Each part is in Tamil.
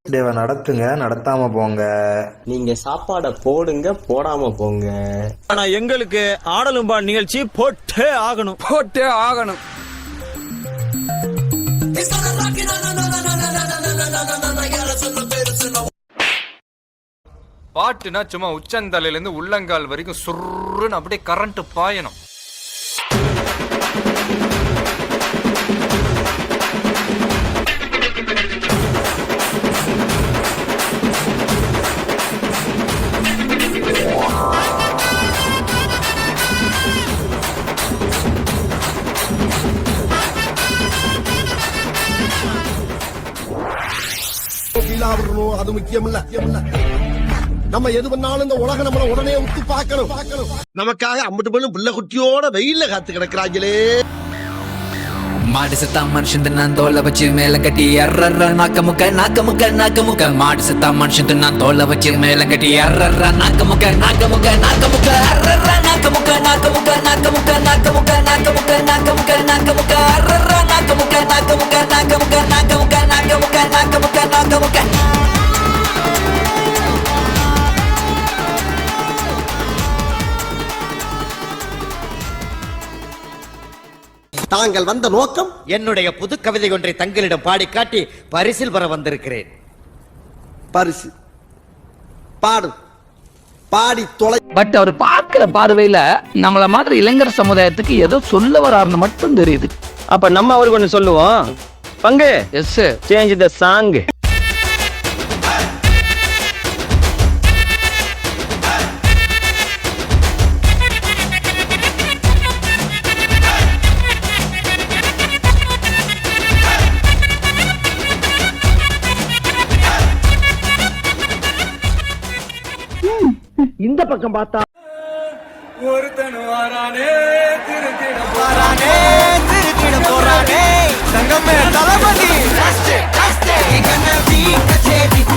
டேவை நடத்துங்க, நடத்தாம போங்க. நீங்க சாப்பாட போடுங்க, போடாம போங்க. ஆனா எங்களுக்கு ஆடலும்பா நிகழ்ச்சி போட்டே ஆகணும். பாட்டுனா சும்மா உச்சந்தலையில இருந்து உள்ளங்கால் வரைக்கும் சுருன்னு அப்படியே கரண்ட் பாயணும். அது முக்கியம் இல்ல. நம்ம எது பண்ணாலும் இந்த உலகம் நம்மள உடனே உத்து பார்க்கணும். நமக்காக அம்பட்டு பண்ணு பிள்ளை குட்டியோட வெயில்ல காத்து கிடக்குறாங்களே. மாடு செத்தா மனுஷன் நான் தோலை வச்சு மேல கட்டி அர்ற நாக்க முக்க மாடு செத்தா மனுஷன் நான் தோலை வச்சு மேல கட்டி அர்ற நாக்க முக்க அர்ற நாக்க முக்க அர்ற நாக்க முக்க. தாங்கள் வந்த நோக்கம்? என்னுடைய புது கவிதை ஒன்றை தங்களிடம் பாடி காட்டி பரிசில் பெற வந்திருக்கிறேன். பரிசு பாடும், பாடி தொலை. பட் அவர் பார்க்கிற பார்வையில நம்மள மாதிரி இளைஞர் சமுதாயத்துக்கு ஏதோ சொல்ல வராருன்னு மட்டும் தெரியுது. அப்ப நம்ம அவருக்கு ஒண்ணு சொல்லுவோம். பங்கு எஸ் சேஞ்ச் த சாங். இந்த பக்கம் பார்த்தா ஒருத்தன் வாரானே திருத்திட போறானே தங்கமே தளபதி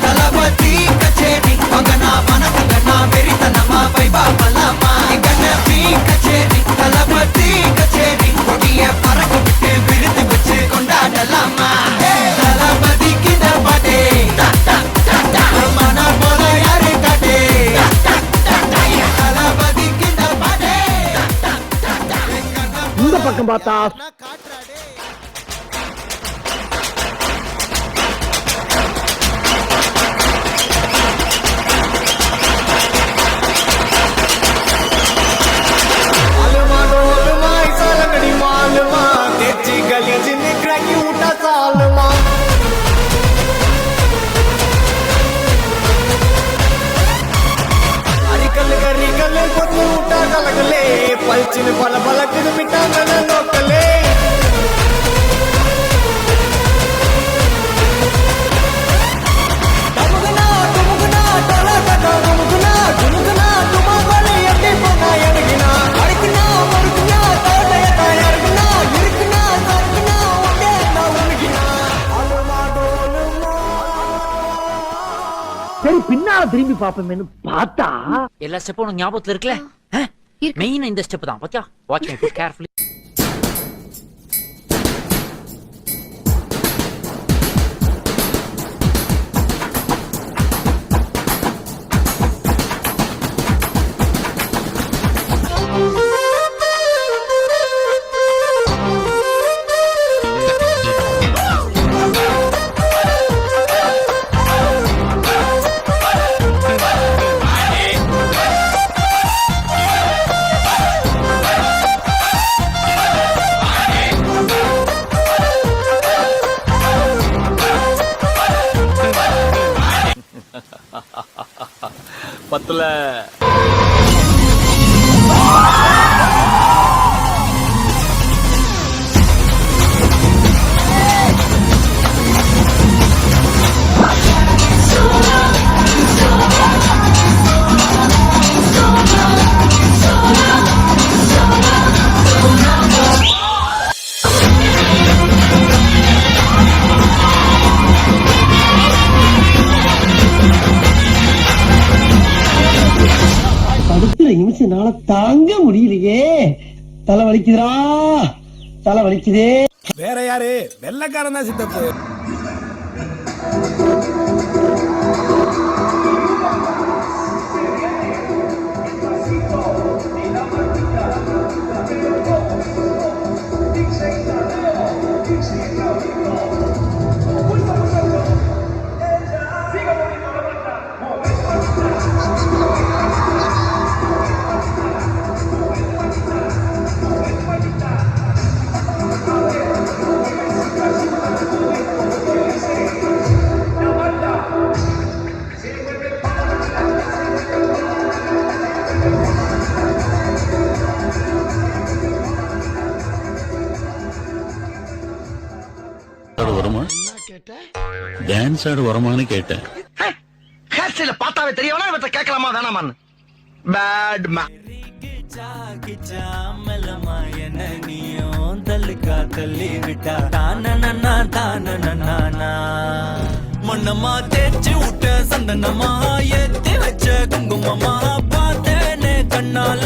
தளபதி கச்சேரி மகனா மனசங்கனா வெறித்தனமா பைபா பல்லாமா கச்சேரி தளபதி கச்சேரி கொடிய பறக்க விட்டு விருது வச்சு கொண்டாடலாமா. தளபதிக்கு பாட்டே மன போல யாரு காட்டே. இந்த பக்கம் பார்த்தா பல்ச்சின் பல பலக்குது மிட்டாங்க நோக்கலே. சரி பின்னால திரும்பி பாப்போமேனு பார்த்தா எல்லா ஸ்டெப்பும் உனக்கு ஞாபகத்துல இருக்குல்ல? மெயின் இந்த ஸ்டெப் தான். பாத்தியா? Watch me carefully. பத்துல நிமிஷம்னால தாங்க முடியலையே. தலை வலிக்குதுரா, தலை வலிக்குதே. வேற யாரு? வெள்ளக்காரன் தான் சித்தப்பு. டான்ஸ் ஆடு வரமான்னு கேட்டேன். ஹேர் ஸ்டைல பார்த்தாவே தெரியவனா இவற்றை கேட்கலாமா வேணாமான்னு. Bad man. மண்ணமா தேய்ச்சி விட்ட சந்தனமா ஏத்தி வச்ச குங்குமமா பார்த்தேனே கண்ணால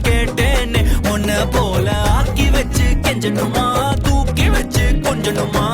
கேட்டேனே உன்ன போல ஆக்கி வச்சு கெஞ்சணுமா தூக்கி வச்சு கொஞ்சணுமா